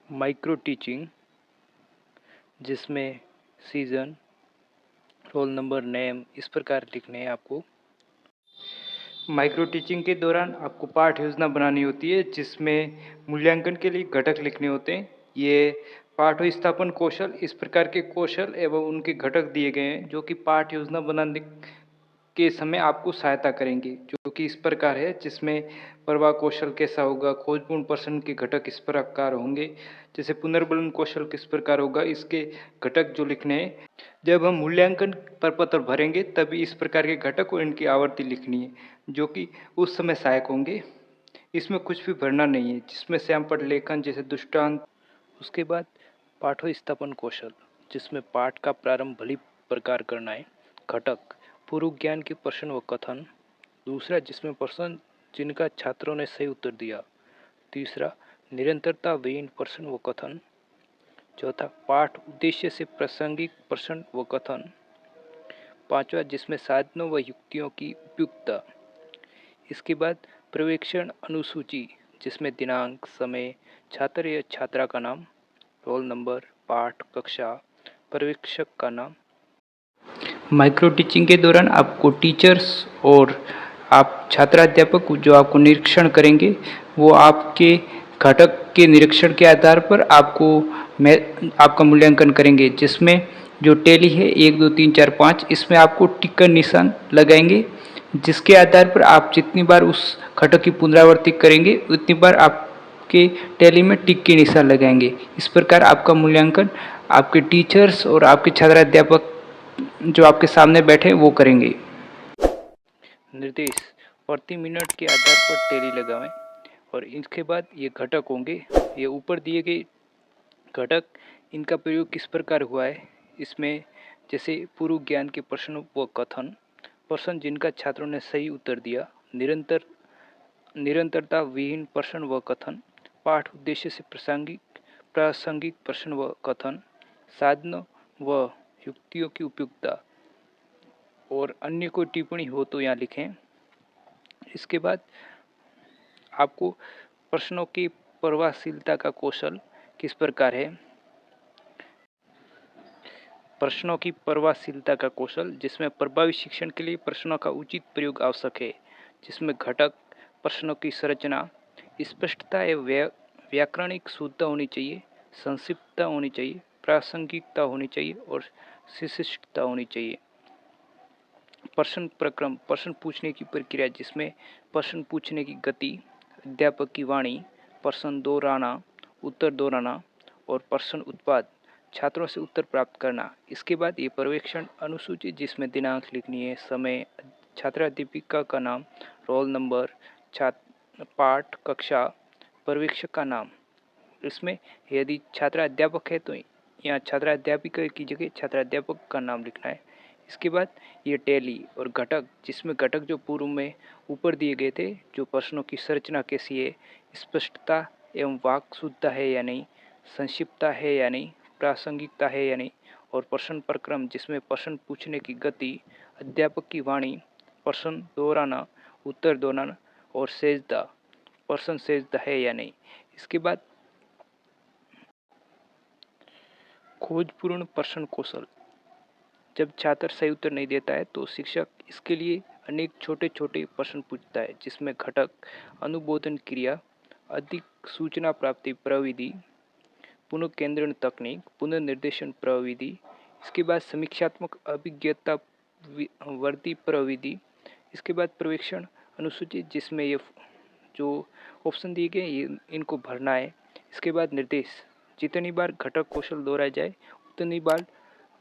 Micro teaching, जिसमें season, roll number, name इस प्रकार लिखने हैं आपको। माइक्रो टीचिंग के दौरान आपको पाठ योजना बनानी होती है, जिसमें मूल्यांकन के लिए घटक लिखने होते हैं। ये पाठ स्थापन कौशल, इस प्रकार के कौशल एवं उनके घटक दिए गए हैं जो कि पाठ योजना बनाने के समय आपको सहायता करेंगे, जो कि इस प्रकार है, जिसमें प्रवाह कौशल कैसा होगा, खोजपूर्ण प्रश्न के घटक इस प्रकार होंगे, जैसे पुनर्बलन कौशल किस प्रकार होगा, इसके घटक जो लिखने हैं। जब हम मूल्यांकन प्रपत्र भरेंगे तभी इस प्रकार के घटक और इनकी आवर्ती लिखनी है, जो कि उस समय सहायक होंगे। इसमें कुछ भी भरना नहीं है, जिसमें सैंपल लेखन जैसे दृष्टांत। उसके बाद पाठो स्थापन कौशल, जिसमें पाठ का प्रारंभ भली प्रकार करना है। घटक पूर्व ज्ञान के प्रश्न व कथन। दूसरा, जिसमें प्रश्न जिनका छात्रों ने सही उत्तर दिया। तीसरा, निरंतरता विहीन प्रश्न व कथन। चौथा, पाठ उद्देश्य से प्रासंगिक प्रश्न व कथन। पांचवा, जिसमें साधनों व युक्तियों की उपयुक्तता। इसके बाद पर्यवेक्षण अनुसूची, जिसमें दिनांक, समय, छात्र या छात्रा का नाम, रोल नंबर, पाठ, कक्षा, पर्यवेक्षक का नाम। माइक्रो टीचिंग के दौरान आपको टीचर्स और आप छात्राध्यापक जो आपको निरीक्षण करेंगे, वो आपके घटक के निरीक्षण के आधार पर आपका मूल्यांकन करेंगे, जिसमें जो टैली है 1 2 3 4 5, इसमें आपको टिक का निशान लगाएंगे, जिसके आधार पर आप जितनी बार उस घटक की पुनरावृत्ति करेंगे उतनी बार आपके टैली में टिक के निशान लगाएंगे। इस प्रकार आपका मूल्यांकन आपके टीचर्स और आपके छात्राध्यापक जो आपके सामने बैठे वो करेंगे। निर्देश प्रति मिनट के आधार पर टैली लगाएं और इसके बाद ये घटक होंगे। ये ऊपर दिए गए घटक, इनका प्रयोग किस प्रकार हुआ है, इसमें जैसे पूर्व ज्ञान के प्रश्न व कथन, प्रश्न जिनका छात्रों ने सही उत्तर दिया, निरंतरता विहीन प्रश्न व कथन, पाठ उद्देश्य से प्रासंगिक प्रश्न व कथन, साधनों व युक्तियों की उपयुक्तता, और अन्य कोई टिप्पणी हो तो यहाँ लिखें। इसके बाद आपको प्रश्नों की प्रवाहशीलता का कौशल किस प्रकार है। प्रश्नों की प्रवाहशीलता का कौशल, जिसमें प्रभावी शिक्षण के लिए प्रश्नों का उचित प्रयोग आवश्यक है, जिसमें घटक प्रश्नों की संरचना, स्पष्टता एवं व्याकरणिक शुद्धता होनी चाहिए, संक्षिप्तता होनी चाहिए, प्रासंगिकता होनी चाहिए और शिष्टता होनी चाहिए। प्रश्न प्रक्रम, प्रश्न पूछने की प्रक्रिया, जिसमें प्रश्न पूछने की गति, अध्यापक की वाणी, प्रश्न दोहराना, उत्तर दोहराना और प्रश्न उत्पाद, छात्रों से उत्तर प्राप्त करना। इसके बाद ये पर्यवेक्षण अनुसूची, जिसमें दिनांक लिखनी है, समय, छात्राध्यापिका का नाम, रोल नंबर, पाठ, कक्षा, पर्यवेक्षक का नाम। इसमें यदि छात्राध्यापक है तो यहाँ छात्राध्यापिका की जगह छात्राध्यापक का नाम लिखना है। इसके बाद ये टैली और घटक, जिसमें घटक जो पूर्व में ऊपर दिए गए थे, जो प्रश्नों की संरचना कैसी है, स्पष्टता एवं वाक शुद्धता है या नहीं, संक्षिप्तता है या नहीं, प्रासंगिकता है या नहीं, और प्रश्न प्रक्रम, जिसमें प्रश्न पूछने की गति, अध्यापक की वाणी, प्रश्न दोहराना, उत्तर दोहराना और सहजता, प्रश्न सहजता है या नहीं। इसके बाद खोजपूर्ण प्रश्न कौशल, जब छात्र सही उत्तर नहीं देता है तो शिक्षक इसके लिए अनेक छोटे छोटे प्रश्न पूछता है, जिसमें घटक अनुबोधन क्रिया, अधिक सूचना प्राप्ति प्रविधि, पुनर्केंद्रण तकनीक, पुनर्निर्देशन प्रविधि। इसके बाद समीक्षात्मक अभिज्ञता वर्ती प्रविधि। इसके बाद पर्यवेक्षण अनुसूची, जिसमें ये जो ऑप्शन दिए गए इनको भरना है। इसके बाद निर्देश, जितनी बार घटक कौशल दोहराया जाए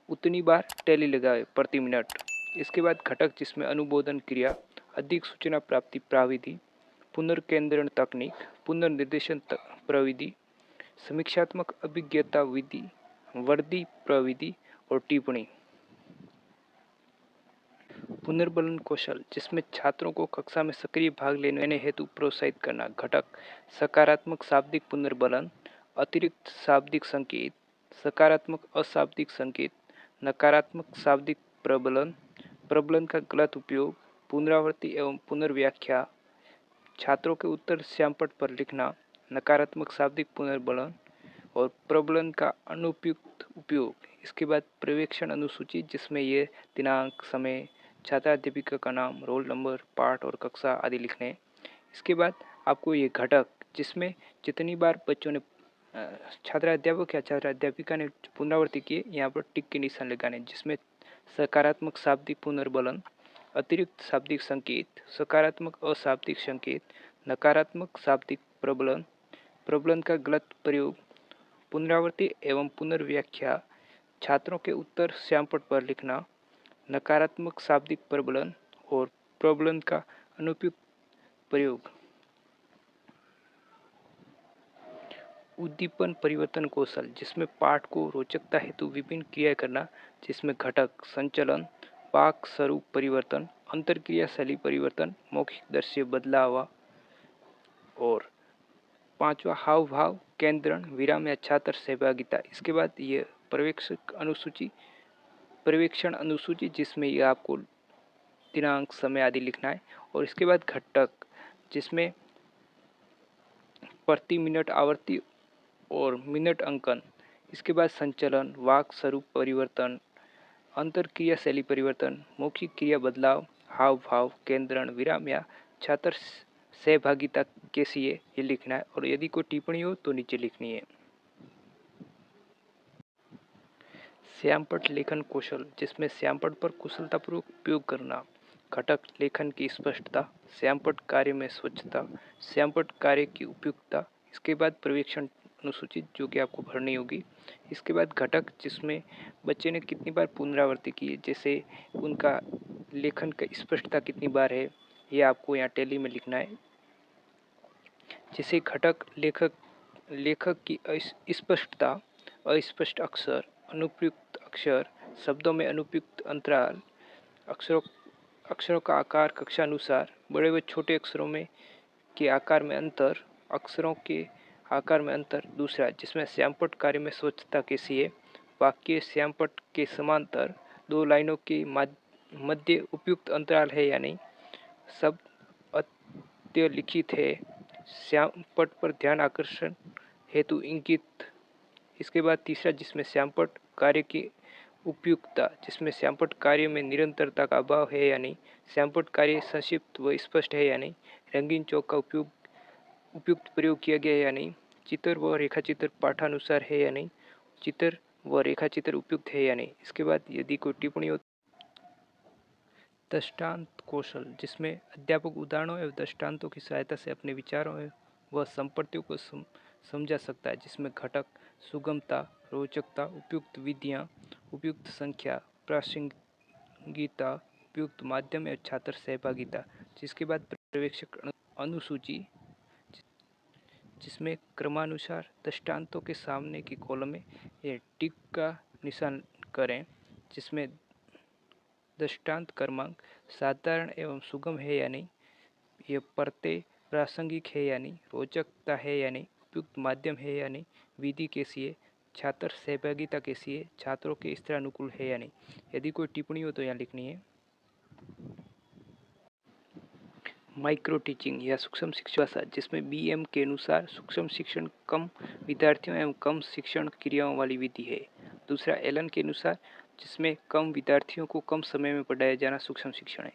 उतनी बार टैली लगाए प्रति मिनट। इसके बाद घटक, जिसमें अनुबोधन क्रिया, अधिक सूचना प्राप्ति प्रविधि, पुनर्केंद्रण तकनीक, पुनर्निर्देशन प्रविधि, समीक्षात्मक अभिज्ञता विधि, वर्दी प्रविधि और टिप्पणी। पुनर्बलन कौशल, जिसमें छात्रों को कक्षा में सक्रिय भाग लेने हेतु प्रोत्साहित करना। घटक सकारात्मक शाब्दिक पुनर्बलन, अतिरिक्त शाब्दिक संकेत, सकारात्मक अशाब्दिक संकेत, नकारात्मक शाब्दिक प्रबलन, प्रबलन का गलत उपयोग, पुनरावृत्ति एवं पुनर्व्याख्या, छात्रों के उत्तर श्यामपट्ट पर लिखना, नकारात्मक शाब्दिक पुनर्बलन, और प्रबलन का अनुपयुक्त उपयोग। इसके बाद पर्यवेक्षण अनुसूची, जिसमें ये दिनांक, समय, छात्रा अध्यापिका का नाम, रोल नंबर, पाठ और कक्षा आदि लिखने हैं। इसके बाद आपको ये घटक, जिसमें जितनी बार बच्चों ने छात्रा अध्यापक या छात्रा अध्यापिका ने पुनरावृत्ति किए, यहाँ पर टिक के निशान लगाने, जिसमें सकारात्मक शाब्दिक पुनर्बलन, अतिरिक्त शाब्दिक संकेत, सकारात्मक अशाब्दिक संकेत, नकारात्मक शाब्दिक प्रबलन, प्रबलन का गलत प्रयोग, पुनरावृत्ति एवं पुनर्व्याख्या, छात्रों के उत्तर श्यामपट्ट पर लिखना, नकारात्मक शाब्दिक प्रबलन और प्रबलन का अनुपयुक्त प्रयोग। उद्दीपन परिवर्तन कौशल, जिसमें पाठ को रोचकता हेतु विभिन्न क्रिया करना, जिसमें घटक संचलन, वाक स्वरूप परिवर्तन, अंतरक्रिया शैली परिवर्तन, मौखिक दृश्य बदलाव और पांचवा हाव भाव केंद्रण, विराम या छात्र सहभागिता। इसके बाद ये पर्यवेक्षण अनुसूची, जिसमें ये आपको दिनांक, समय आदि लिखना है। और इसके बाद घटक, जिसमें प्रति मिनट आवृत्ति और मिनट अंकन। इसके बाद संचलन, वाक स्वरूप परिवर्तन, अंतरक्रिया शैली परिवर्तन, मौखिक क्रिया बदलाव, हाव भाव केंद्रण, विराम या छात्र सहभागिता कैसी है ये लिखना है। और यदि कोई टिप्पणी हो तो नीचे लिखनी है। श्यामपट्ट लेखन कौशल, जिसमें श्यामपट्ट पर कुशलतापूर्वक उपयोग करना, घटक लेखन की स्पष्टता, श्यामपट्ट कार्य में स्वच्छता, श्यामपट्ट कार्य की उपयुक्तता। इसके बाद पर्यवेक्षण अनुसूची, जो कि आपको भरनी होगी। इसके बाद घटक, जिसमें बच्चे ने कितनी बार पुनरावृत्ति की है, जैसे उनका लेखन का स्पष्टता कितनी बार है, ये आपको यहाँ टैली में लिखना है। जैसे घटक लेखक की स्पष्टता, अस्पष्ट अक्षर, अनुपयुक्त अक्षर, शब्दों में अनुपयुक्त अंतराल, अक्षरों का आकार कक्षा अनुसार, बड़े व छोटे अक्षरों में के आकार में अंतर, अक्षरों के आकार में अंतर। दूसरा, जिसमें श्यामपट्ट कार्य में स्वच्छता कैसी है, वाक्य श्यामपट्ट के समांतर, दो लाइनों के मध्य उपयुक्त अंतराल है या नहीं, शब्द अत्यलिखित है, श्यामपट्ट पर ध्यान आकर्षण हेतु इंगित। इसके बाद तीसरा, जिसमें श्यामपट्ट कार्य की उपयुक्तता, जिसमें श्यामपट्ट कार्य में निरंतरता का अभाव है या नहीं, श्यामपट्ट कार्य संक्षिप्त व स्पष्ट है या नहीं, रंगीन चौक का उपयुक्त प्रयोग किया गया है या नहीं, चित्र व रेखाचित्र पाठानुसार है या नहीं, चित्र व रेखाचित्र उपयुक्त है या नहीं। इसके बाद यदि कोई टिप्पणी हो। दृष्टांत कौशल, जिसमें अध्यापक उदाहरणों एवं दृष्टांतों की सहायता से अपने विचारों व संपत्तियों को समझा सकता है, जिसमें घटक सुगमता, रोचकता, उपयुक्त विधियाँ, उपयुक्त संख्या, प्रासंगिकता, उपयुक्त माध्यम एवं छात्र सहभागिता। जिसके बाद पर्यवेक्षक अनुसूची, जिसमें क्रमानुसार दृष्टांतों के सामने की कॉलम में ये टिक का निशान करें, जिसमें दृष्टांत क्रमांक साधारण एवं सुगम है या नहीं, ये पढ़ते प्रासंगिक है या नहीं, रोचकता है या नहीं, उपयुक्त माध्यम है या नहीं, विधि कैसी है, छात्र सहभागिता कैसी है, छात्रों के स्तर अनुकूल है या नहीं। यदि कोई टिप्पणी हो तो यहाँ लिखनी है। माइक्रो टीचिंग या सूक्ष्म शिक्षा, जिसमें बीएम के अनुसार सूक्ष्म शिक्षण कम विद्यार्थियों एवं कम शिक्षण क्रियाओं वाली विधि है। दूसरा, एलन के अनुसार, जिसमें कम विद्यार्थियों को कम समय में पढ़ाया जाना सूक्ष्म शिक्षण है।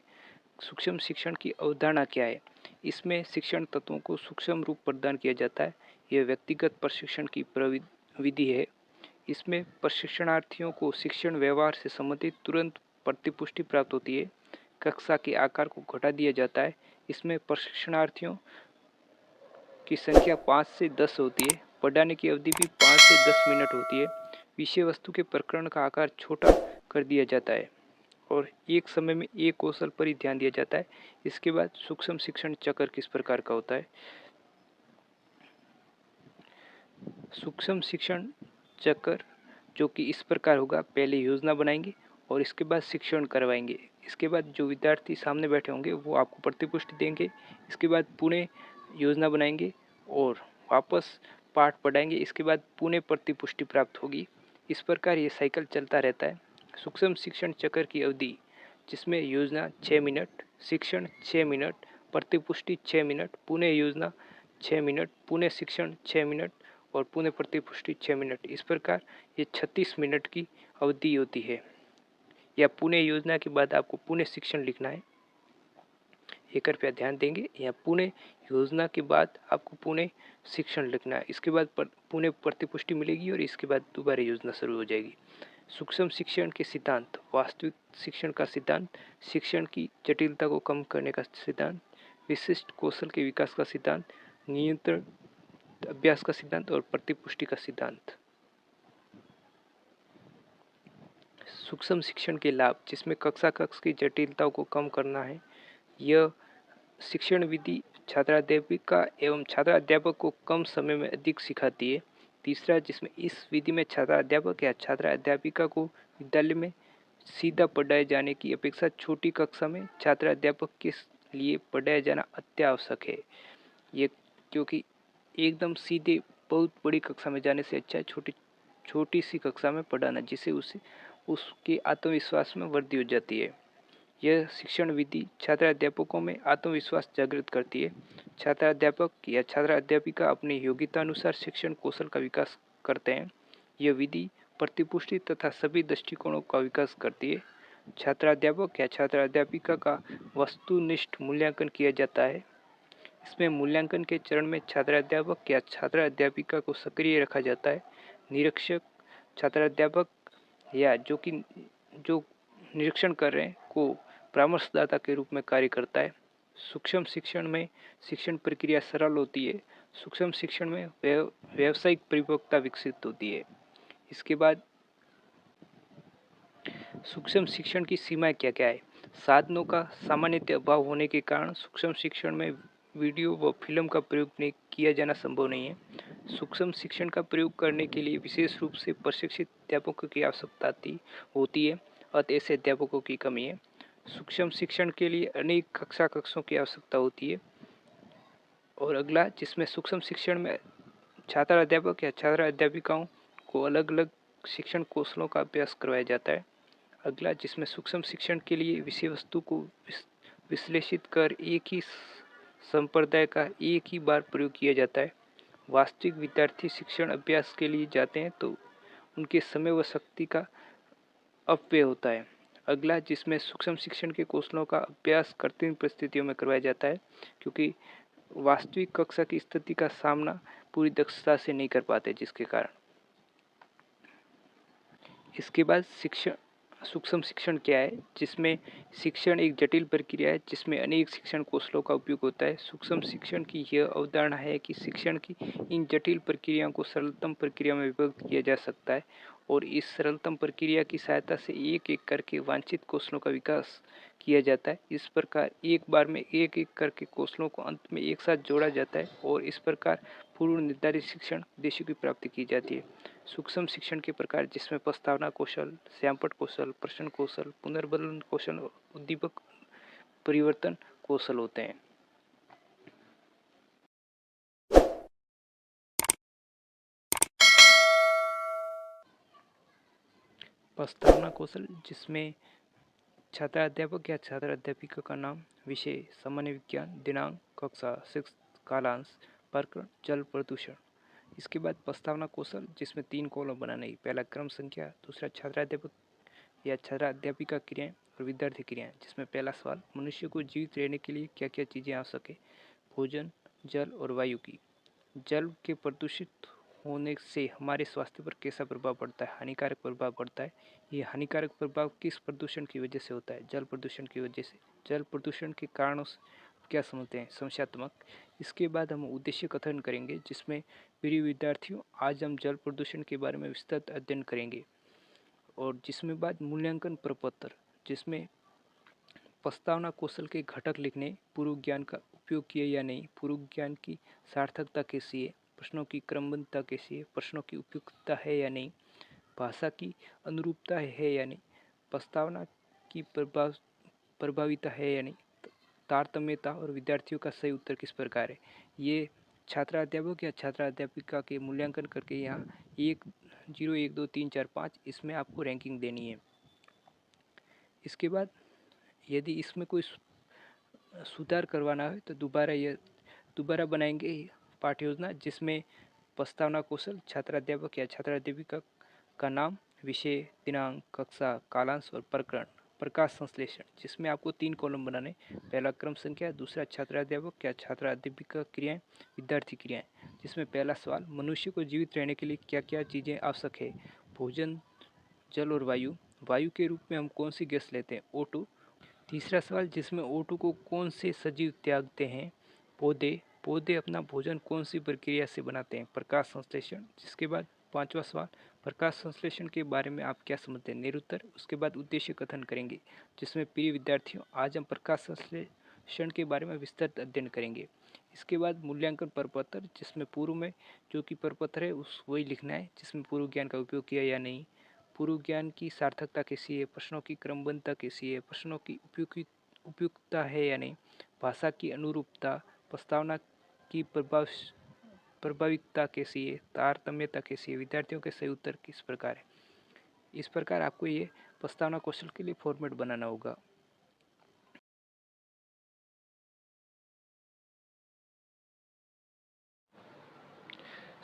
सूक्ष्म शिक्षण की अवधारणा क्या है? इसमें शिक्षण तत्वों को सूक्ष्म रूप प्रदान किया जाता है। यह व्यक्तिगत प्रशिक्षण की विधि है। इसमें प्रशिक्षणार्थियों को शिक्षण व्यवहार से संबंधित तुरंत प्रतिपुष्टि प्राप्त होती है। कक्षा के आकार को घटा दिया जाता है। इसमें प्रशिक्षणार्थियों की संख्या 5 से 10 होती है। पढ़ाने की अवधि भी 5 से 10 मिनट होती है। विषय वस्तु के प्रकरण का आकार छोटा कर दिया जाता है और एक समय में एक कौशल पर ही ध्यान दिया जाता है। इसके बाद सूक्ष्म शिक्षण चक्र किस प्रकार का होता है? सूक्ष्म शिक्षण चक्र जो कि इस प्रकार होगा, पहले योजना बनाएंगे और इसके बाद शिक्षण करवाएंगे। इसके बाद जो विद्यार्थी सामने बैठे होंगे वो आपको प्रतिपुष्टि देंगे। इसके बाद पुणे योजना बनाएंगे और वापस पाठ पढ़ाएंगे। इसके बाद पुणे प्रतिपुष्टि प्राप्त होगी। इस प्रकार ये साइकिल चलता रहता है। सूक्ष्म शिक्षण चक्र की अवधि, जिसमें योजना 6 मिनट, शिक्षण 6 मिनट, प्रतिपुष्टि 6 मिनट, पुणे योजना 6 मिनट, पुणे शिक्षण 6 मिनट और पुनः प्रतिपुष्टि 6 मिनट। इस प्रकार ये 36 मिनट की अवधि होती है। या पुणे योजना के बाद आपको पुणे शिक्षण लिखना है, ये कृपया ध्यान देंगे। या पुणे योजना के बाद आपको पुणे शिक्षण लिखना है, इसके बाद पुणे प्रतिपुष्टि मिलेगी और इसके बाद दोबारा योजना शुरू हो जाएगी। सूक्ष्म शिक्षण के सिद्धांत, वास्तविक शिक्षण का सिद्धांत, शिक्षण की जटिलता को कम करने का सिद्धांत, विशिष्ट कौशल के विकास का सिद्धांत, नियंत्रण अभ्यास का सिद्धांत और प्रतिपुष्टि का सिद्धांत। सूक्ष्म शिक्षण के लाभ, जिसमें कक्षा कक्ष की जटिलताओं को कम करना है। यह शिक्षण विधि छात्राध्यापिका एवं छात्राध्यापक को कम समय में अधिक सिखाती है। तीसरा, जिसमें इस विधि में छात्राध्यापक या छात्राध्यापिका को विद्यालय में सीधा पढ़ाए जाने की अपेक्षा छोटी कक्षा में छात्राध्यापक के लिए पढ़ाया जाना अत्यावश्यक है। ये क्योंकि एकदम सीधे बहुत बड़ी कक्षा में जाने से अच्छा है छोटी सी कक्षा में पढ़ाना, जिससे उसके आत्मविश्वास में वृद्धि हो जाती है। यह शिक्षण विधि छात्राध्यापकों में आत्मविश्वास जागृत करती है। छात्राध्यापक या छात्राध्यापिका अपनी योग्यता अनुसार शिक्षण कौशल का विकास करते हैं। यह विधि प्रतिपुष्टि तथा सभी दृष्टिकोणों का विकास करती है। छात्राध्यापक या छात्राध्यापिका का वस्तुनिष्ठ मूल्यांकन किया जाता है। इसमें मूल्यांकन के चरण में छात्राध्यापक या छात्राध्यापिका को सक्रिय रखा जाता है। निरीक्षक छात्राध्यापक या जो निरीक्षण कर रहे हैं को परामर्शदाता के रूप में कार्य करता है। सूक्ष्म शिक्षण में शिक्षण प्रक्रिया सरल होती है। सूक्ष्म शिक्षण में व्यावसायिक परिपक्वता विकसित होती है। इसके बाद सूक्ष्म शिक्षण की सीमाएं क्या क्या है। साधनों का सामान्यतः अभाव होने के कारण सूक्ष्म शिक्षण में वीडियो व फिल्म का प्रयोग नहीं किया जाना संभव नहीं है। सूक्ष्म शिक्षण का प्रयोग करने के लिए विशेष रूप से प्रशिक्षित अध्यापकों की आवश्यकता होती है, अतः ऐसे अध्यापकों की कमी है। सूक्ष्म शिक्षण के लिए अनेक कक्षों की आवश्यकता होती है। और अगला, जिसमें सूक्ष्म शिक्षण में छात्र अध्यापक या छात्र अध्यापिकाओं को अलग अलग शिक्षण कौशलों का अभ्यास करवाया जाता है। अगला, जिसमें सूक्ष्म शिक्षण के लिए विषय वस्तु को विश्लेषित कर एक ही संप्रदाय का एक ही बार प्रयोग किया जाता है। वास्तविक विद्यार्थी शिक्षण अभ्यास के लिए जाते हैं तो उनके समय व शक्ति का अपव्यय होता है। अगला, जिसमें सूक्ष्म शिक्षण के कौशलों का अभ्यास कठिन परिस्थितियों में करवाया जाता है, क्योंकि वास्तविक कक्षा की स्थिति का सामना पूरी दक्षता से नहीं कर पाते, जिसके कारण। इसके बाद सूक्ष्म शिक्षण क्या है, जिसमें शिक्षण एक जटिल प्रक्रिया है जिसमें अनेक शिक्षण कौशलों का उपयोग होता है। सूक्ष्म शिक्षण की यह अवधारणा है कि शिक्षण की इन जटिल प्रक्रियाओं को सरलतम प्रक्रिया में विभक्त किया जा सकता है और इस सरलतम प्रक्रिया की सहायता से एक एक करके वांछित कौशलों का विकास किया जाता है। इस प्रकार एक बार में एक एक करके कौशलों को अंत में एक साथ जोड़ा जाता है और इस प्रकार पूर्व निर्धारित शिक्षण उद्देश्यों की प्राप्ति की जाती है। सूक्ष्म शिक्षण के प्रकार, जिसमें प्रस्तावना कौशल, श्यामपट्ट कौशल, प्रश्न कौशल, पुनर्बलन कौशल और उद्दीपक परिवर्तन कौशल होते हैं। प्रस्तावना कौशल, जिसमें छात्र अध्यापक या छात्र अध्यापिका का नाम, विषय सामान्य विज्ञान, दिनांक, कक्षा, कालांश, प्रकरण, जल प्रदूषण। इसके बाद प्रस्तावना कौशल, जिसमें 3 कॉलम बनाने की, पहला क्रम संख्या, दूसरा छात्राध्यापक या छात्र अध्यापिका क्रियाएं और विद्यार्थी क्रियाएं, जिसमें पहला सवाल, मनुष्य को जीवित रहने के लिए क्या क्या चीज़ें आवश्यक है, भोजन, जल और वायु की। जल के प्रदूषित होने से हमारे स्वास्थ्य पर कैसा प्रभाव पड़ता है, हानिकारक प्रभाव पड़ता है। ये हानिकारक प्रभाव किस प्रदूषण की वजह से होता है, जल प्रदूषण की वजह से। जल प्रदूषण के कारणों क्या समझते हैं, समस्यात्मक। इसके बाद हम उद्देश्य कथन करेंगे, जिसमें प्रिय विद्यार्थियों, आज हम जल प्रदूषण के बारे में विस्तृत अध्ययन करेंगे। और जिसमें बाद मूल्यांकन प्रपत्र, जिसमें प्रस्तावना कौशल के घटक लिखने, पूर्व ज्ञान का उपयोग किया या नहीं, पूर्व ज्ञान की सार्थकता कैसी है, प्रश्नों की क्रमबद्धता कैसी है, प्रश्नों की उपयुक्तता है या नहीं, भाषा की अनुरूपता है या नहीं, प्रस्तावना की प्रभाविता है या नहीं, तारतम्यता और विद्यार्थियों का सही उत्तर किस प्रकार है। ये छात्राध्यापक या छात्राध्यापिका के मूल्यांकन करके यहाँ 0, 1, 2, 3, 4, 5 इसमें आपको रैंकिंग देनी है। इसके बाद यदि इसमें कोई सुधार करवाना है तो दोबारा बनाएंगे पाठ्य योजना, जिसमें प्रस्तावना कौशल, छात्राध्यापक या छात्राध्यापिका का नाम, विषय, दिनांक, कक्षा, कालांश और प्रकरण। प्रकाश संश्लेषण, जिसमें आपको 3 कॉलम बनाने। पहला क्रम संख्या, दूसरा छात्राध्यापक या छात्राध्यापिका क्रियाएं, विद्यार्थी क्रियाएं, जिसमें पहला सवाल, मनुष्य को जीवित रहने के लिए क्या क्या चीज़ें आवश्यक है। भोजन, जल और वायु। वायु के रूप में हम कौन सी गैस लेते हैं, O2। तीसरा सवाल, जिसमें O2 को कौन से सजीव त्यागते हैं, पौधे। पौधे अपना भोजन कौन सी प्रक्रिया से बनाते हैं, प्रकाश संश्लेषण। जिसके बाद पांचवा सवाल, प्रकाश संश्लेषण के बारे में आप क्या समझते हैं, निरुत्तर। उसके बाद उद्देश्य कथन करेंगे, जिसमें प्रिय विद्यार्थियों, आज हम प्रकाश संश्लेषण के बारे में विस्तृत अध्ययन करेंगे। इसके बाद मूल्यांकन प्रपत्र, जिसमें पूर्व में जो कि प्रपत्र है उस वही लिखना है, जिसमें पूर्व ज्ञान का उपयोग किया या नहीं, पूर्व ज्ञान की सार्थकता कैसी है, प्रश्नों की क्रमबद्धता कैसी है, प्रश्नों की उपयुक्तता है या नहीं, भाषा की अनुरूपता, प्रस्तावना की प्रभाविकता कैसी है, तारतम्यता कैसी है, विद्यार्थियों के सही उत्तर किस प्रकार है। इस प्रकार आपको ये प्रस्तावना कौशल के लिए फॉर्मेट बनाना होगा।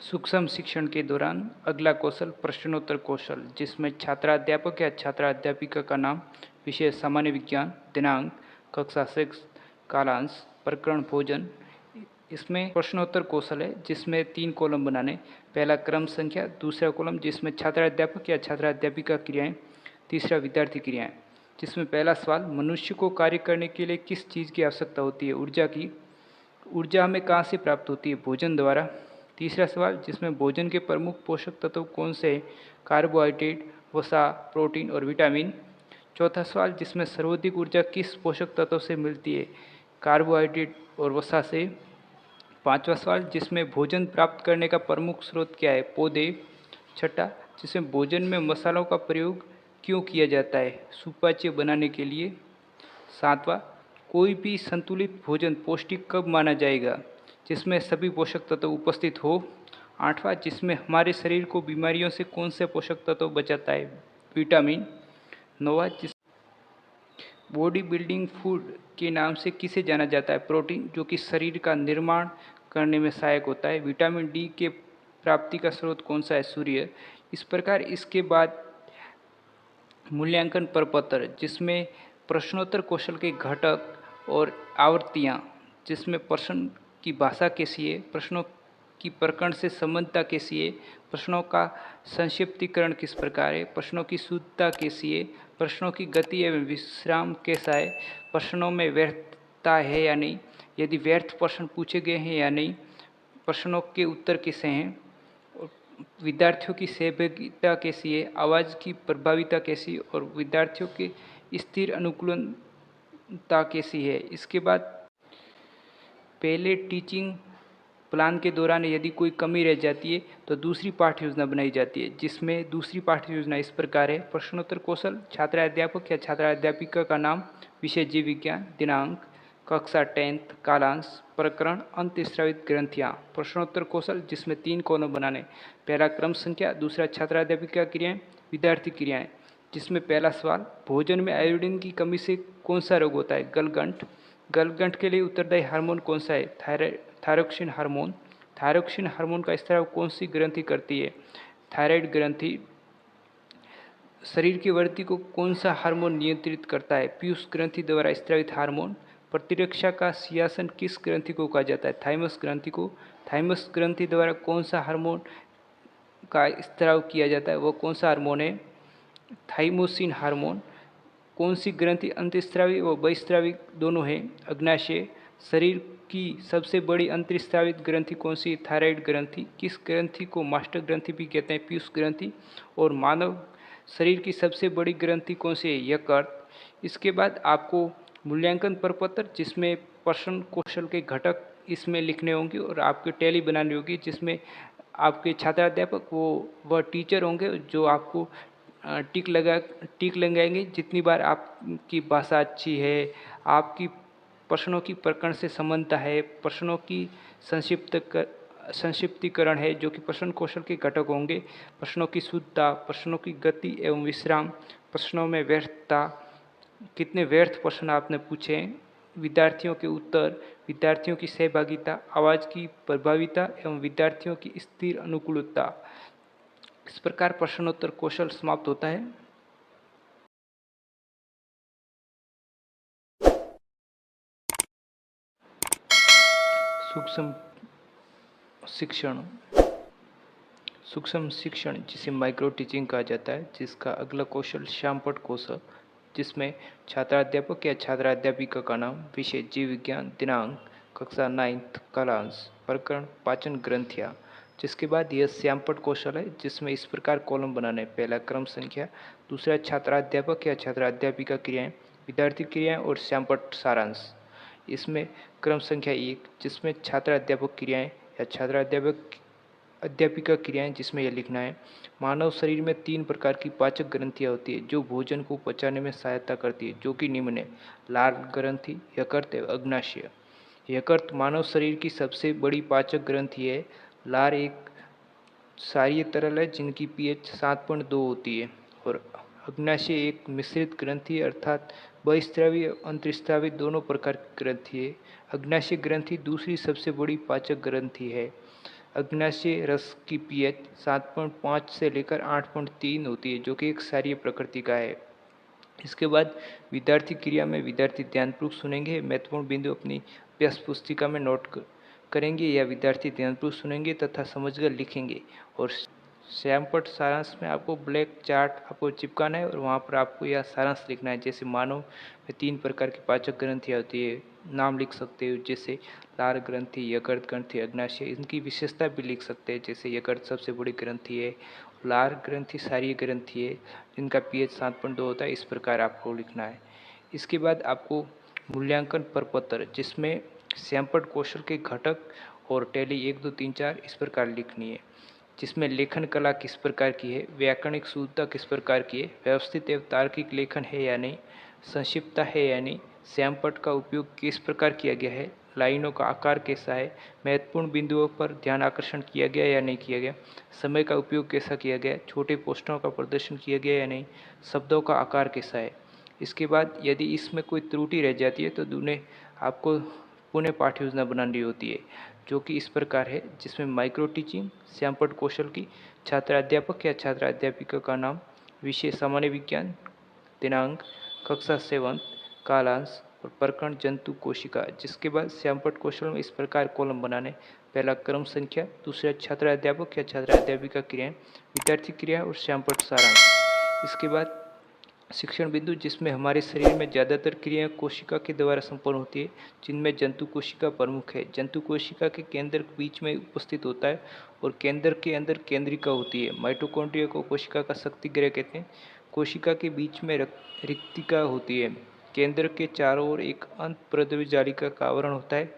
सूक्ष्म शिक्षण के दौरान अगला कौशल प्रश्नोत्तर कौशल, जिसमें छात्राध्यापक या छात्राध्यापिका का नाम, विषय सामान्य विज्ञान, दिनांक, कक्षा 6, कालांश, प्रकरण भोजन। इसमें प्रश्नोत्तर कौशल है, जिसमें 3 कॉलम बनाने। पहला क्रम संख्या, दूसरा कॉलम जिसमें छात्राध्यापक या छात्राध्यापिका क्रियाएं, तीसरा विद्यार्थी क्रियाएं। जिसमें पहला सवाल, मनुष्य को कार्य करने के लिए किस चीज़ की आवश्यकता होती है, ऊर्जा की। ऊर्जा हमें कहाँ से प्राप्त होती है, भोजन द्वारा। तीसरा सवाल, जिसमें भोजन के प्रमुख पोषक तत्व कौन से हैं, कार्बोहाइड्रेट, वसा, प्रोटीन और विटामिन। चौथा सवाल, जिसमें सर्वाधिक ऊर्जा किस पोषक तत्व से मिलती है, कार्बोहाइड्रेट और वसा से। पांचवा सवाल, जिसमें भोजन प्राप्त करने का प्रमुख स्रोत क्या है, पौधे। छठा, जिसमें भोजन में मसालों का प्रयोग क्यों किया जाता है, सुपाच्य बनाने के लिए। सातवां, कोई भी संतुलित भोजन पौष्टिक कब माना जाएगा, जिसमें सभी पोषक तत्व उपस्थित हो। आठवां, जिसमें हमारे शरीर को बीमारियों से कौन से पोषक तत्व बचाता है, विटामिन। नौवां, जिस बॉडी बिल्डिंग फूड के नाम से किसे जाना जाता है, प्रोटीन, जो कि शरीर का निर्माण करने में सहायक होता है। विटामिन डी के प्राप्ति का स्रोत कौन सा है, सूर्य। इस प्रकार इसके बाद मूल्यांकन प्रपत्र, जिसमें प्रश्नोत्तर कौशल के घटक और आवृत्तियाँ, जिसमें प्रश्न की भाषा कैसी है, प्रश्नों की प्रकरण से संबद्धता कैसी है, प्रश्नों का संक्षिप्तीकरण किस प्रकार है, प्रश्नों की शुद्धता कैसी है, प्रश्नों की गति एवं विश्राम कैसा है, प्रश्नों में व्यर्थता है या नहीं, यदि व्यर्थ प्रश्न पूछे गए हैं या नहीं, प्रश्नों के उत्तर कैसे हैं, विद्यार्थियों की सहभागिता कैसी है, आवाज़ की प्रभाविता कैसी और विद्यार्थियों की स्थिर अनुकूलता कैसी है। इसके बाद पहले टीचिंग प्लान के दौरान यदि कोई कमी रह जाती है तो दूसरी पाठ्य योजना बनाई जाती है, जिसमें दूसरी पाठ्य योजना इस प्रकार है। प्रश्नोत्तर कौशल, छात्राध्यापक या छात्राध्यापिका का नाम, विषय जीव विज्ञान, दिनांक, कक्षा 10th, कालांश, प्रकरण अंतःस्रावित ग्रंथियाँ। प्रश्नोत्तर कौशल, जिसमें 3 कॉलम बनाने। पहला क्रम संख्या, दूसरा छात्राध्यापिका क्रियाएं, विद्यार्थी क्रियाएं। जिसमें पहला सवाल, भोजन में आयोडीन की कमी से कौन सा रोग होता है, गलगंठ। गलगंठ के लिए उत्तरदायी हार्मोन कौन सा है, थायरोक्सिन हार्मोन। थायरोक्सिन हार्मोन का स्त्राव कौन सी ग्रंथि करती है, थायराइड ग्रंथि। शरीर की वृद्धि को कौन सा हार्मोन नियंत्रित करता है, पीयूष ग्रंथि द्वारा स्त्रावित हार्मोन। प्रतिरक्षा का सिंहासन किस ग्रंथि को कहा जाता है, थाइमस ग्रंथि को। थाइमस ग्रंथि द्वारा कौन सा हार्मोन का स्त्राव किया जाता है, वो कौन सा हार्मोन है, थाइमोसिन हार्मोन। कौन सी ग्रंथि अंतःस्रावी व बहिस्रावी दोनों है, अग्नाशय। शरीर की सबसे बड़ी अंतःस्रावित ग्रंथि कौन सी, थायराइड ग्रंथि। किस ग्रंथि को मास्टर ग्रंथि भी कहते हैं, पीयूष ग्रंथि। और मानव शरीर की सबसे बड़ी ग्रंथि कौन सी है, यकृत। इसके बाद आपको मूल्यांकन प्रपत्र, जिसमें प्रश्न कौशल के घटक इसमें लिखने होंगे और आपकी टैली बनानी होगी, जिसमें आपके छात्राध्यापक वह टीचर होंगे जो आपको टिक लगाएंगे जितनी बार आपकी भाषा अच्छी है, आपकी प्रश्नों की प्रकरण से समानता है, प्रश्नों की संक्षिप्तीकरण है, जो कि प्रश्न कौशल के घटक होंगे। प्रश्नों की शुद्धता, प्रश्नों की गति एवं विश्राम, प्रश्नों में व्यर्थता, कितने व्यर्थ प्रश्न आपने पूछे हैं, विद्यार्थियों के उत्तर, विद्यार्थियों की सहभागिता, आवाज़ की प्रभाविता एवं विद्यार्थियों की स्थिर अनुकूलता। इस प्रकार प्रश्नोत्तर कौशल समाप्त होता है। सूक्ष्म शिक्षण, सूक्ष्म शिक्षण जिसे माइक्रो टीचिंग कहा जाता है, जिसका अगला कौशल श्यामपट्ट कौशल, जिसमें छात्राध्यापक या छात्राध्यापिका का नाम, विषय जीव विज्ञान, दिनांक कक्षा 9th, कालांश, प्रकरण पाचन ग्रंथियाँ। जिसके बाद यह श्यामपट्ट कौशल है, जिसमें इस प्रकार कॉलम बनाने, पहला क्रम संख्या, दूसरा छात्राध्यापक या छात्राध्यापिका क्रियाएं, विद्यार्थी क्रियाएं और श्यामपट्ट सारांश। इसमें क्रम संख्या 1, जिसमें छात्राध्यापक क्रियाएं या छात्राध्यापक अध्यापिका क्रियाएं, जिसमें यह लिखना है, मानव शरीर में 3 प्रकार की पाचक ग्रंथियां होती है जो भोजन को पचाने में सहायता करती है, जो कि निम्न है: लार ग्रंथि, यकृत एवं अग्नाशय। यकृत मानव शरीर की सबसे बड़ी पाचक ग्रंथि है। लार एक क्षारीय तरल है जिनकी पीएच 7.2 होती है, और अग्नाशय एक मिश्रित ग्रंथि है, अर्थात बहिस्रावी और अंतर्स्रावी दोनों प्रकार की ग्रंथि है। अग्नाशय ग्रंथि दूसरी सबसे बड़ी पाचक ग्रंथि है। अग्नाशय रस की पीएच 7.5 से लेकर 8.3 होती है, जो कि एक क्षारीय प्रकृति का है। इसके बाद विद्यार्थी क्रिया में विद्यार्थी ध्यानपूर्वक सुनेंगे, महत्वपूर्ण बिंदु अपनी अभ्यास पुस्तिका में नोट करेंगे, या विद्यार्थी ध्यानपूर्वक सुनेंगे तथा समझकर लिखेंगे। और श्यामपट्ट सारांश में आपको ब्लैक चार्ट आपको चिपकाना है और वहाँ पर आपको यह सारांश लिखना है। जैसे मानव में 3 प्रकार की पाचक ग्रंथियाँ होती है, नाम लिख सकते हो, जैसे लार ग्रंथि, यकृत ग्रंथि, अग्नाशय। इनकी विशेषता भी लिख सकते हैं, जैसे यकृत सबसे बड़ी ग्रंथि है, लार ग्रंथि क्षारीय ग्रंथि है जिनका पीएच 7.2 होता है। इस प्रकार आपको लिखना है। इसके बाद आपको मूल्यांकन प्रपत्र, जिसमें श्यामपट्ट कौशल के घटक और टैली 1, 2, 3, 4 इस प्रकार लिखनी है। जिसमें लेखन कला किस प्रकार की है, व्याकरणिक शुद्धता किस प्रकार की है, व्यवस्थित एवं तार्किक लेखन है या नहीं, संक्षिप्तता है या नहीं, श्यामपट्ट का उपयोग किस प्रकार किया गया है, लाइनों का आकार कैसा है, महत्वपूर्ण बिंदुओं पर ध्यान आकर्षण किया गया या नहीं किया गया, समय का उपयोग कैसा किया गया, छोटे पोस्टरों का प्रदर्शन किया गया या नहीं, शब्दों का आकार कैसा है। इसके बाद यदि इसमें कोई त्रुटि रह जाती है तो उन्हें आपको पुनः पाठ्य योजना बनानी होती है, जो कि इस प्रकार है, जिसमें माइक्रो टीचिंग श्यामपट्ट कौशल की छात्राध्यापक या छात्राध्यापिका का नाम, विषय सामान्य विज्ञान, दिनांक कक्षा 7, कालांश और प्रकरण जंतु कोशिका। जिसके बाद श्यामपट्ट कौशल में इस प्रकार कॉलम बनाने, पहला क्रम संख्या, दूसरा छात्राध्यापक या छात्राध्यापिका क्रियाएं, विद्यार्थी क्रिया और श्यामपट्ट सारांश। इसके बाद शिक्षण बिंदु, जिसमें हमारे शरीर में ज़्यादातर क्रियाएं कोशिका के द्वारा संपन्न होती है, जिनमें जंतु कोशिका प्रमुख है। जंतु कोशिका के केंद्र बीच में उपस्थित होता है और केंद्र के अंदर केंद्रिका होती है। माइटोकॉन्ड्रिया को कोशिका का शक्ति गृह कहते हैं। कोशिका के बीच में रिक्तिका होती है। केंद्र के चारों ओर एक अंतःप्रद्रव्य जालिका का आवरण होता है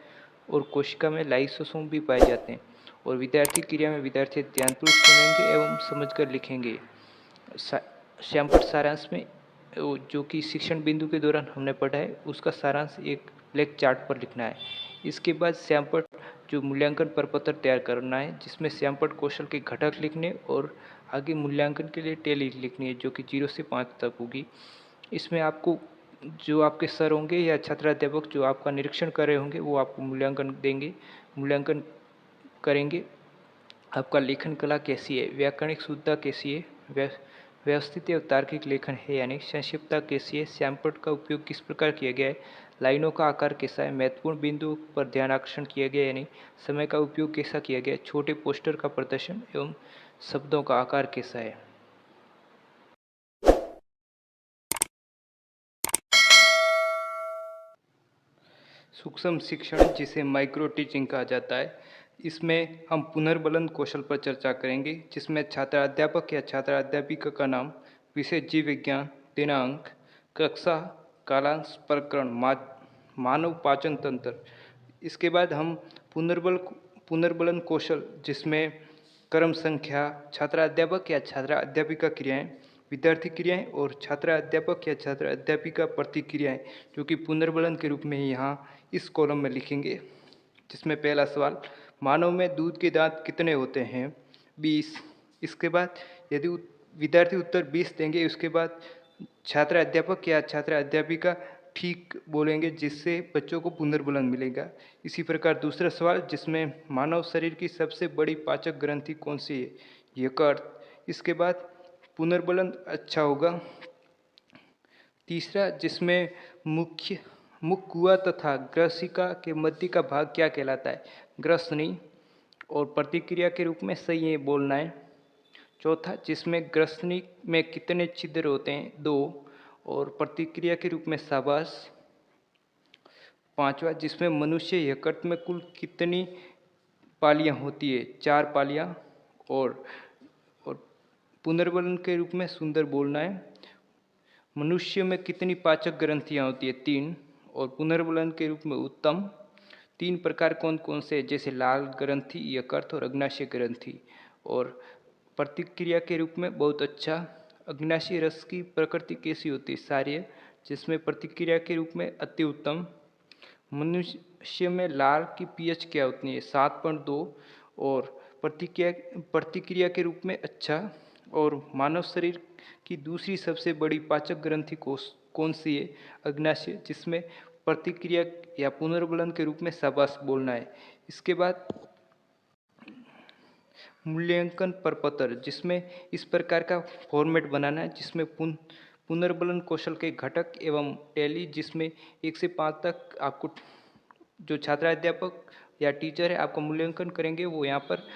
और कोशिका में लाइसोसोम भी पाए जाते हैं। और विद्यार्थी क्रिया में विद्यार्थी ध्यानपूर्वक सुनेंगे एवं समझकर लिखेंगे। श्यामपट्ट सारांश में जो कि शिक्षण बिंदु के दौरान हमने पढ़ा है, उसका सारांश एक ब्लैक चार्ट पर लिखना है। इसके बाद श्यामपट्ट जो मूल्यांकन प्रपत्र तैयार करना है, जिसमें श्यामपट्ट कौशल के घटक लिखने और आगे मूल्यांकन के लिए टैली लिखनी है, जो कि 0 से 5 तक होगी। इसमें आपको जो आपके सर होंगे या छात्राध्यापक जो आपका निरीक्षण कर रहे होंगे, वो आपको मूल्यांकन देंगे, मूल्यांकन करेंगे। आपका लेखन कला कैसी है, व्याकरणिक शुद्धता कैसी है, व्यवस्थित एवं तार्किक लेखन है यानी, संक्षिप्तता कैसी है, श्यामपट्ट का उपयोग किस प्रकार किया गया है, लाइनों का आकार कैसा है, महत्वपूर्ण बिंदुओं पर ध्यान आकर्षण किया गया है नहीं, समय का उपयोग कैसा किया गया है, छोटे पोस्टर का प्रदर्शन एवं शब्दों का आकार कैसा है। सूक्ष्म शिक्षण, जिसे माइक्रो टीचिंग कहा जाता है, इसमें हम पुनर्बलन कौशल पर चर्चा करेंगे, जिसमें छात्राध्यापक या छात्राध्यापिका का नाम, विषय जीव विज्ञान, दिनांक कक्षा, कालांश, प्रकरण मानव पाचन तंत्र। इसके बाद हम पुनर्बलन कौशल, जिसमें क्रम संख्या, छात्राध्यापक या छात्रा अध्यापिका क्रियाएं, विद्यार्थी क्रियाएं और छात्रा अध्यापक या छात्रा अध्यापिका प्रतिक्रियाएं, जो कि पुनर्बलन के रूप में ही यहाँ इस कॉलम में लिखेंगे। जिसमें पहला सवाल, मानव में दूध के दांत कितने होते हैं? 20। इसके बाद यदि विद्यार्थी उत्तर 20 देंगे, उसके बाद छात्रा अध्यापक या छात्रा अध्यापिका ठीक बोलेंगे जिससे बच्चों को पुनर्बलन मिलेगा। इसी प्रकार दूसरा सवाल जिसमें मानव शरीर की सबसे बड़ी पाचक ग्रंथि कौन सी है? यकृत। इसके बाद पुनर्बलन अच्छा होगा। तीसरा जिसमें मुख कुआ तथा ग्रसिका के मध्य का भाग क्या कहलाता है? ग्रसनी। और प्रतिक्रिया के रूप में सही है बोलना है। चौथा जिसमें ग्रसनी में कितने छिद्र होते हैं? 2। और प्रतिक्रिया के रूप में शाबाश। पांचवा जिसमें मनुष्य यकृत में कुल कितनी पालियां होती है? 4 पालियां। और पुनर्बलन के रूप में सुंदर बोलना है। मनुष्य में कितनी पाचक ग्रंथियां होती है? 3। और पुनर्बलन के रूप में उत्तम। 3 प्रकार कौन कौन से? जैसे लाल ग्रंथि, यकृत और अग्नाशय ग्रंथि। और प्रतिक्रिया के रूप में बहुत अच्छा। अग्नाशय रस की प्रकृति कैसी होती है? क्षारीय। जिसमें प्रतिक्रिया के रूप में अति उत्तम। मनुष्य में लार की पीएच क्या होती है? 7.2। और प्रतिक्रिया के रूप में अच्छा। और मानव शरीर की दूसरी सबसे बड़ी पाचक ग्रंथि कौन सी है? अग्नाशय। जिसमें प्रतिक्रिया या पुनर्बलन के रूप में शाबाश बोलना है। इसके बाद मूल्यांकन प्रपत्र, जिसमें इस प्रकार का फॉर्मेट बनाना है जिसमें पुनर्बलन कौशल के घटक एवं टैली, जिसमें 1 से 5 तक आपको जो छात्र अध्यापक या टीचर है आपका मूल्यांकन करेंगे वो यहाँ पर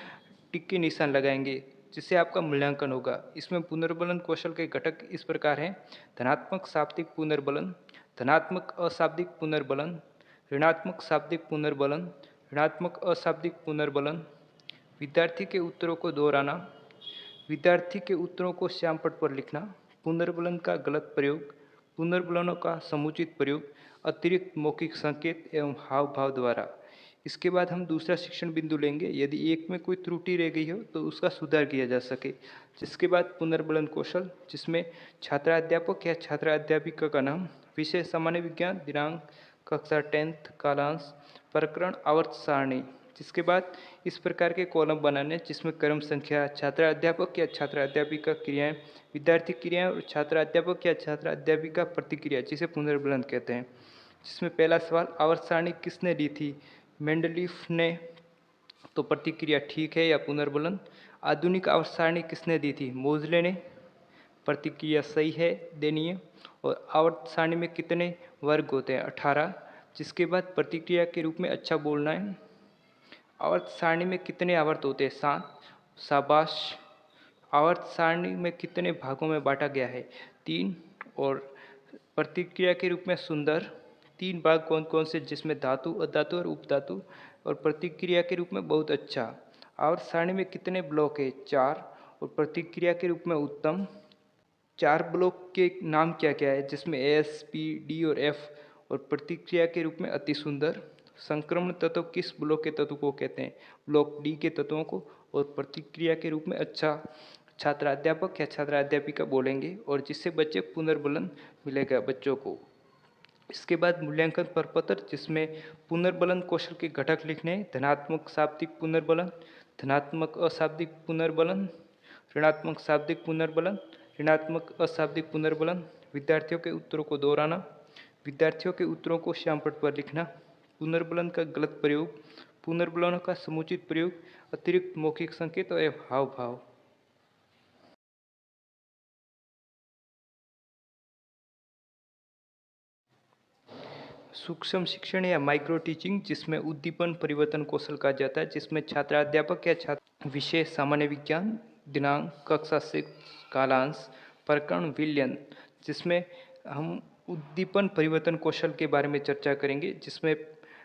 टिक के निशान लगाएंगे जिससे आपका मूल्यांकन होगा। इसमें पुनर्बलन कौशल के घटक इस प्रकार हैं: धनात्मक शाब्दिक पुनर्बलन, धनात्मक अशाब्दिक पुनर्बलन, ऋणात्मक शाब्दिक पुनर्बलन, ऋणात्मक अशाब्दिक पुनर्बलन, विद्यार्थी के उत्तरों को दोहराना, विद्यार्थी के उत्तरों को श्यामपट्ट पर लिखना, पुनर्बलन का गलत प्रयोग, पुनर्बलनों का समुचित प्रयोग, अतिरिक्त मौखिक संकेत एवं हाव भाव द्वारा। इसके बाद हम दूसरा शिक्षण बिंदु लेंगे। यदि एक में कोई त्रुटि रह गई हो तो उसका सुधार किया जा सके। जिसके बाद पुनर्बलन कौशल, जिसमें छात्राध्यापक या छात्राध्यापिका का नाम, विषय सामान्य विज्ञान, दिनांक, कक्षा 10th, कालांश, प्रकरण, आवर्त सारणी। जिसके बाद इस प्रकार के कॉलम बनाने जिसमें क्रम संख्या, छात्र अध्यापक या छात्र अध्यापिका क्रियाएं, विद्यार्थी क्रियाएं और छात्र अध्यापक या छात्र अध्यापिका प्रतिक्रिया, जिसे पुनर्बलन कहते हैं। जिसमें पहला सवाल, आवर्त सारणी किसने दी थी? मेंडलीफ ने। तो प्रतिक्रिया ठीक है या पुनर्बलन। आधुनिक आवर्त सारणी किसने दी थी? मोजले ने। प्रतिक्रिया सही है, देनी है। और आवर्त सारणी में कितने वर्ग होते हैं? 18। जिसके बाद प्रतिक्रिया के रूप में अच्छा बोलना है। आवर्त सारणी में कितने आवर्त होते हैं? 7। शाबाश। आवर्त सारणी में कितने भागों में बांटा गया है? 3। और प्रतिक्रिया के रूप में सुंदर। 3 भाग कौन कौन से? जिसमें धातु, अधातु और उपधातु। और प्रतिक्रिया के रूप में बहुत अच्छा। आवर्त सारणी में कितने ब्लॉक है? 4। और प्रतिक्रिया के रूप में उत्तम। 4 ब्लॉक के नाम क्या क्या है? जिसमें एस, पी, डी और एफ। और प्रतिक्रिया के रूप में अति सुंदर। संक्रमण तत्व किस ब्लॉक के तत्व को कहते हैं? ब्लॉक डी के तत्वों को। और प्रतिक्रिया के रूप में अच्छा। छात्र अध्यापक या छात्रा अध्यापिका बोलेंगे और जिससे बच्चे पुनर्बलन मिलेगा बच्चों को। इसके बाद मूल्यांकन प्रपत्र, जिसमें पुनर्बलन कौशल के घटक लिखने हैं: धनात्मक शाब्दिक पुनर्बलन, धनात्मक अशाब्दिक पुनर्बलन, ऋणात्मक शाब्दिक पुनर्बलन, ऋणात्मक अशाब्दिक पुनर्बलन, विद्यार्थियों के उत्तरों को दोहराना, विद्यार्थियों के उत्तरों को श्यामपट्ट पर लिखना, पुनर्बलन का गलत प्रयोग, पुनर्बलनों का समुचित प्रयोग, अतिरिक्त मौखिक संकेत और हाव भाव। सूक्ष्म शिक्षण या माइक्रो टीचिंग, जिसमें उद्दीपन परिवर्तन कौशल कहा जाता है, जिसमें छात्र अध्यापक या छात्र, विषय सामान्य विज्ञान, दिनांक, कक्षा 6, कालांश, प्रकरण, विलयन। जिसमें हम उद्दीपन परिवर्तन कौशल के बारे में चर्चा करेंगे, जिसमें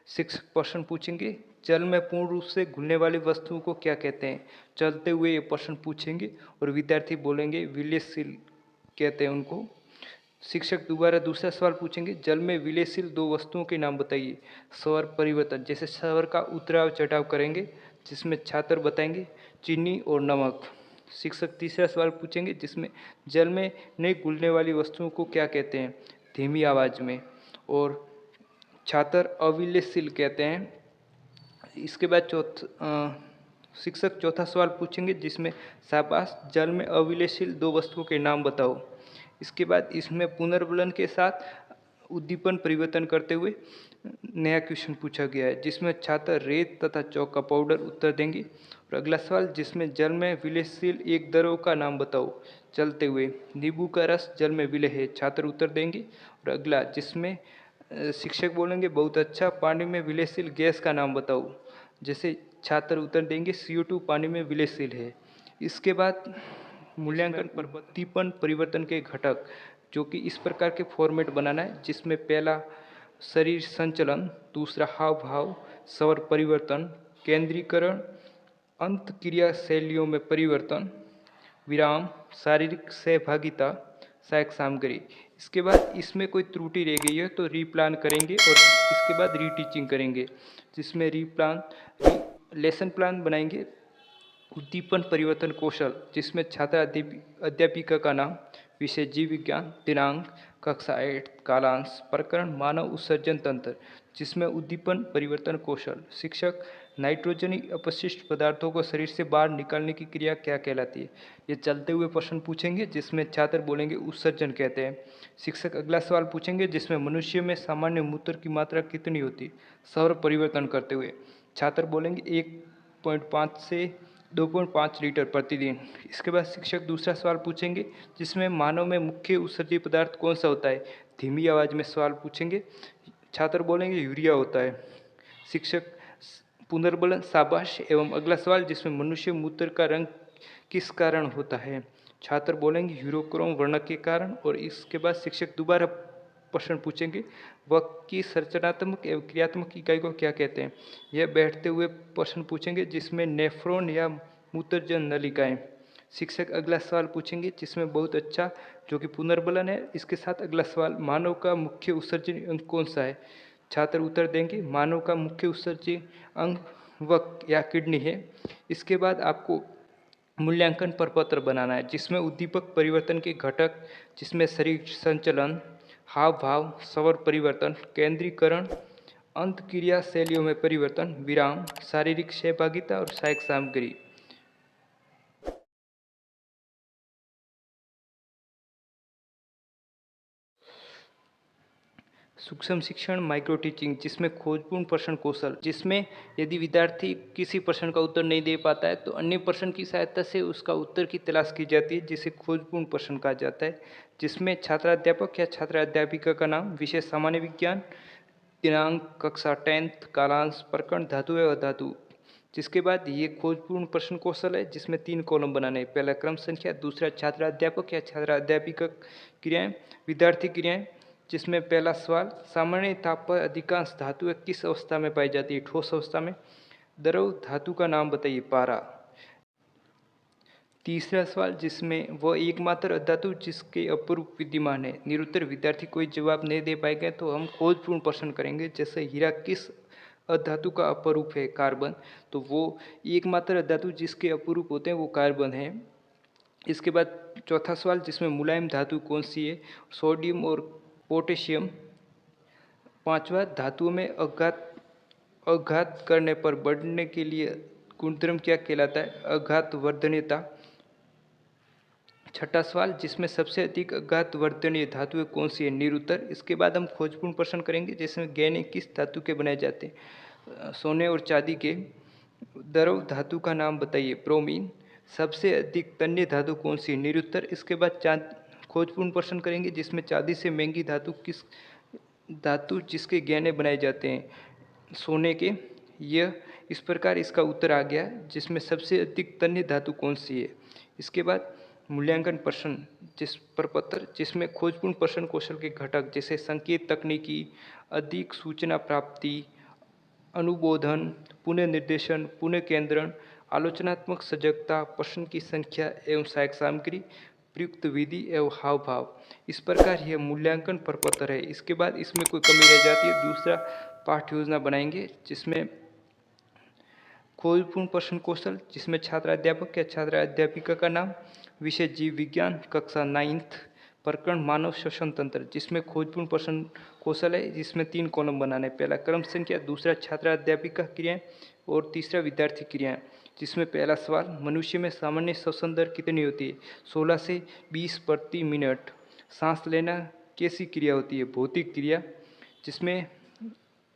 शिक्षक प्रश्न पूछेंगे: जल में पूर्ण रूप से घुलने वाली वस्तुओं को क्या कहते हैं? चलते हुए ये प्रश्न पूछेंगे और विद्यार्थी बोलेंगे विलयशील कहते हैं उनको। शिक्षक दोबारा दूसरा सवाल पूछेंगे: जल में विलयशील 2 वस्तुओं के नाम बताइए। स्वर परिवर्तन, जैसे स्वर का उतराव चढ़ाव करेंगे, जिसमें छात्र बताएंगे चीनी और नमक। शिक्षक तीसरा सवाल पूछेंगे जिसमें जल में नहीं घुलने वाली वस्तुओं को क्या कहते हैं? धीमी आवाज़ में। और छात्र अविलयशील कहते हैं। इसके बाद शिक्षक चौथा सवाल पूछेंगे जिसमें शाबाश, जल में अविलयशील 2 वस्तुओं के नाम बताओ। इसके बाद इसमें पुनर्बलन के साथ उद्दीपन परिवर्तन करते हुए नया क्वेश्चन पूछा गया है, जिसमें छात्र रेत तथा चौक का पाउडर उत्तर देंगे। और अगला सवाल, जिसमें जल में विलेयशील एक द्रव का नाम बताओ। चलते हुए नींबू का रस जल में विलय है, छात्र उत्तर देंगे। और अगला, जिसमें शिक्षक बोलेंगे बहुत अच्छा, पानी में विलेयशील गैस का नाम बताओ। जैसे छात्र उत्तर देंगे CO2 पानी में विलेयशील है। इसके बाद मूल्यांकन पर उद्दीपन परिवर्तन के घटक, जो कि इस प्रकार के फॉर्मेट बनाना है, जिसमें पहला शरीर संचलन, दूसरा हाव भाव, स्वर परिवर्तन, केंद्रीकरण, अंत क्रिया शैलियों में परिवर्तन, विराम, शारीरिक सहभागिता, सहायक सामग्री। इसके बाद इसमें कोई त्रुटि रह गई है तो रीप्लान करेंगे और इसके बाद रीटीचिंग करेंगे, जिसमें लेसन प्लान बनाएंगे। उद्दीपन परिवर्तन कौशल, जिसमें छात्र अध्यापिका का नाम, विषय जीव विज्ञान, दिनांक, कक्षा 8, कालांश, प्रकरण मानव उत्सर्जन तंत्र, जिसमें उद्दीपन परिवर्तन कौशल, शिक्षक नाइट्रोजनी अपशिष्ट पदार्थों को शरीर से बाहर निकालने की क्रिया क्या कहलाती है। ये चलते हुए प्रश्न पूछेंगे, जिसमें छात्र बोलेंगे उत्सर्जन कहते हैं। शिक्षक अगला सवाल पूछेंगे, जिसमें मनुष्य में सामान्य मूत्र की मात्रा कितनी होती है, सौर परिवर्तन करते हुए। छात्र बोलेंगे 1.5 से 2.5 लीटर प्रतिदिन। इसके बाद शिक्षक दूसरा सवाल पूछेंगे, जिसमें मानव में मुख्य उत्सर्जी पदार्थ कौन सा होता है। धीमी आवाज़ में सवाल पूछेंगे, छात्र बोलेंगे यूरिया होता है। शिक्षक पुनर्बलन शाबाश। एवं अगला सवाल, जिसमें मनुष्य मूत्र का रंग किस कारण होता है। छात्र बोलेंगे यूरोक्रोम वर्णक के कारण। और इसके बाद शिक्षक दोबारा प्रश्न पूछेंगे, वक् की संरचनात्मक एवं क्रियात्मक इकाई को क्या कहते हैं। यह बैठते हुए प्रश्न पूछेंगे, जिसमें नेफ्रॉन या मूत्रजन नलिकाएं। शिक्षक अगला सवाल पूछेंगे, जिसमें बहुत अच्छा, जो कि पुनर्बलन है। इसके साथ अगला सवाल, मानव का मुख्य उत्सर्जन अंग कौन सा है। छात्र उत्तर देंगे मानव का मुख्य उत्सर्जन अंग वक् या किडनी है। इसके बाद आपको मूल्यांकन प्रपत्र बनाना है, जिसमें उद्दीपक परिवर्तन के घटक, जिसमें शरीर संचलन, हाव भाव, स्वर परिवर्तन, केंद्रीकरण, अंत क्रिया शैलियों में परिवर्तन, विराम, शारीरिक सहभागिता और सहायक सामग्री। सूक्ष्म शिक्षण माइक्रो टीचिंग, जिसमें खोजपूर्ण प्रश्न कौशल, जिसमें यदि विद्यार्थी किसी प्रश्न का उत्तर नहीं दे पाता है तो अन्य प्रश्न की सहायता से उसका उत्तर की तलाश की जाती है, जिसे खोजपूर्ण प्रश्न कहा जाता है। जिसमें छात्राध्यापक या छात्राध्यापिका का नाम, विषय सामान्य विज्ञान, दिनांक, कक्षा 10th, कालांश, प्रकरण धातु एवं अधातु। जिसके बाद ये खोजपूर्ण प्रश्न कौशल है, जिसमें 3 कॉलम बनाने हैं। पहला क्रम संख्या, दूसरा छात्राध्यापक या छात्राध्यापिका क्रियाएं, विद्यार्थी क्रियाएं। जिसमें पहला सवाल, सामान्य ताप पर अधिकांश धातुएं किस अवस्था में पाई जाती है, ठोस अवस्था में। द्रव धातु का नाम बताइए, पारा। तीसरा सवाल, जिसमें वह एकमात्र अधातु जिसके अपरूप विद्यमान है, निरुत्तर। विद्यार्थी कोई जवाब नहीं दे पाएगा तो हम खोजपूर्ण प्रश्न करेंगे, जैसे हीरा किस अधातु का अपरूप है, कार्बन। तो वो एकमात्र अधातु जिसके अपरूप होते हैं वो कार्बन है। इसके बाद चौथा सवाल, जिसमें मुलायम धातु कौन सी है, सोडियम और पोटेशियम। पांचवा, धातुओं में आघात करने पर बढ़ने के लिए गुणधर्म क्या कहलाता है, आघात वर्धनीयता। छठा सवाल, जिसमें सबसे अधिक आघात वर्धनीय धातुएं कौन सी है, निरुत्तर। इसके बाद हम खोजपूर्ण प्रश्न करेंगे, जिसमें गहने किस धातु के बनाए जाते हैं, सोने और चांदी के। द्रव धातु का नाम बताइए, ब्रोमीन। सबसे अधिक तन्य धातु कौन सी है, निरुत्तर। इसके बाद खोजपूर्ण प्रश्न करेंगे, जिसमें चांदी से महंगी धातु जिसके गहने बनाए जाते हैं, सोने के। यह इस प्रकार इसका उत्तर आ गया, जिसमें सबसे अधिक तन्य धातु कौन सी है। इसके बाद मूल्यांकन प्रश्न प्रपत्र, जिसमें खोजपूर्ण प्रश्न कौशल के घटक, जैसे संकेत तकनीकी, अधिक सूचना प्राप्ति, अनुबोधन, पुनः निर्देशन, पुनः केंद्रण, आलोचनात्मक सजगता, प्रश्न की संख्या एवं सहायक सामग्री, प्रयुक्त विधि एवं हाव भाव। इस प्रकार यह मूल्यांकन प्रपत्र है। इसके बाद इसमें कोई कमी रह जाती है, दूसरा पाठ्य योजना बनाएंगे, जिसमें खोजपूर्ण प्रश्न कौशल, जिसमें छात्राध्यापक या छात्राध्यापिका का नाम, विषय जीव विज्ञान, कक्षा 9th, प्रकरण मानव श्वसन तंत्र। जिसमें खोजपूर्ण प्रश्न कौशल है, जिसमें 3 कॉलम बनाने, पहला क्रम संख्या, दूसरा छात्राध्यापिका क्रियाएं और तीसरा विद्यार्थी क्रियाएं। जिसमें पहला सवाल, मनुष्य में सामान्य श्वसन दर कितनी होती है, 16 से 20 प्रति मिनट। सांस लेना कैसी क्रिया होती है? भौतिक क्रिया। जिसमें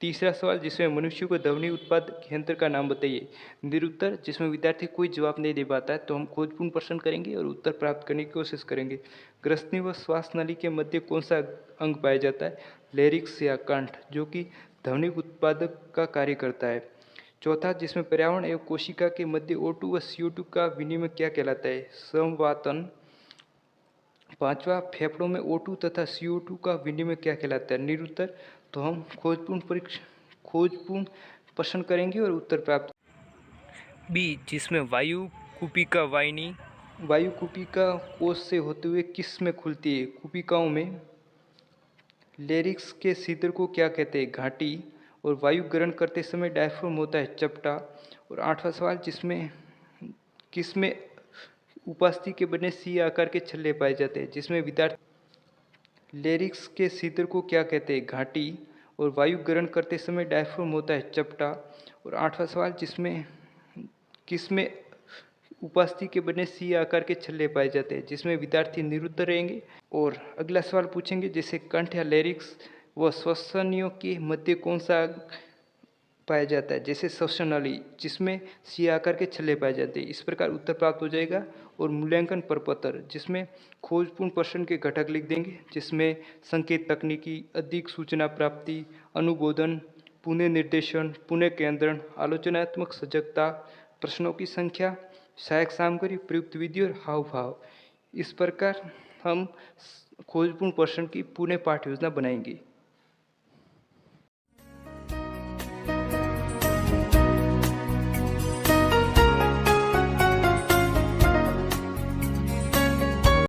तीसरा सवाल, जिसमें मनुष्य को ध्वनि उत्पादक यंत्र का नाम बताइए। निरुत्तर, जिसमें विद्यार्थी कोई जवाब नहीं दे पाता है तो हम खोजपूर्ण प्रश्न करेंगे और उत्तर प्राप्त करने की कोशिश करेंगे। ग्रसनी व श्वास नली के मध्य कौन सा अंग पाया जाता है? लेरिक्स या कंठ, जो कि ध्वनि उत्पादक का कार्य करता है। चौथा, जिसमें पर्यावरण एवं कोशिका के मध्य O2 व CO2 का विनिमय क्या कहलाता है? संवातन। पांचवा, फेफड़ों में O2 तथा CO2 का विनिमय क्या कहलाता है? निरुत्तर। तो हम खोजपूर्ण प्रश्न करेंगे और उत्तर प्राप्त। बी, जिसमें वायु कूपिका वाहिनी वायु कूपिका कोष से होते हुए किस में खुलती है? कूपिकाओं में। लेरिक्स के छिद्र को क्या कहते हैं? घाटी। और वायु ग्रहण करते समय डायफ्राम होता है चपटा। और आठवां सवाल, जिसमें किसमें उपास्थि के बने सी आकार के छल्ले पाए जाते हैं? जिसमें विद्यार्थी लेरिक्स के छिद्र को क्या कहते हैं? घाटी। और वायु ग्रहण करते समय डायफ्राम होता है चपटा। और आठवां सवाल, जिसमें किसमें उपास्थि के बने सी आकार के छल्ले पाए जाते हैं? जिसमें विद्यार्थी निरुत्तर रहेंगे। और अगला सवाल पूछेंगे, जैसे कंठ या लेरिक्स व श्वसनियों के मध्य कौन सा पाया जाता है? जैसे श्वसन नली, जिसमें सी आकार के छल्ले पाए जाते हैं। इस प्रकार उत्तर प्राप्त हो जाएगा। और मूल्यांकन प्रपत्र, जिसमें खोजपूर्ण प्रश्न के घटक लिख देंगे, जिसमें संकेत तकनीकी, अधिक सूचना प्राप्ति, अनुबोधन, पुनः निर्देशन, पुनः केंद्रण, आलोचनात्मक सजगता, प्रश्नों की संख्या, सहायक सामग्री, प्रयुक्त विधि और हाव भाव। इस प्रकार हम खोजपूर्ण प्रश्न की पुनः पाठ योजना बनाएंगे।